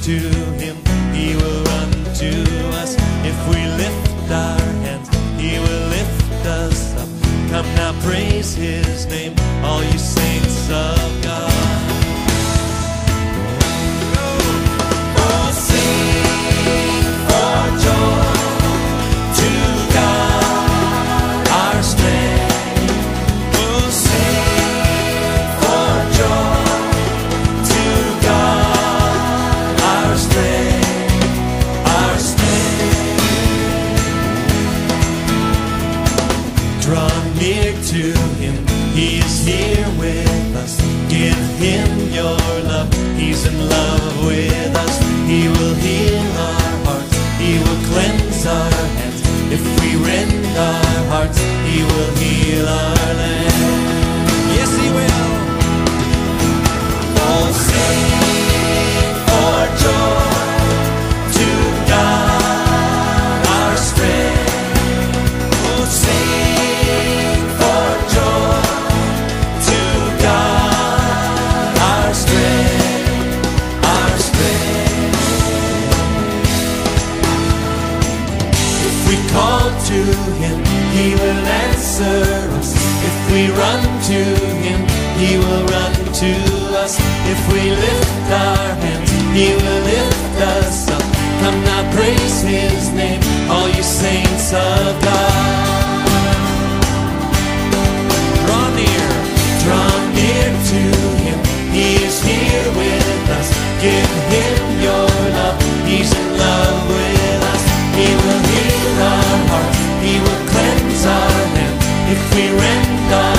to him, he will run to us. If we lift our hands, he will lift us up. Come now, praise his name, all you saints of God. Oh, sing for joy to God, our strength. Oh, sing for joy to God, our strength, our strength. Draw near to him, he is here with us. Give him your love, he's in love with us. He will heal our hearts, he will cleanse our hands. If we rend our hearts, he will heal our land. Yes, he will. Oh, sing for joy to God, our strength. Oh, sing for joy to God, our strength, our strength. If we call to him, he will answer us. If we run to him, he will run to us. If we lift our hands, he will lift us up. Come now, praise his name, all you saints of God. Draw near to him, he is here with us. Give him your love, he's in love with us. He will heal our hearts, he will cleanse our hands. If we rend our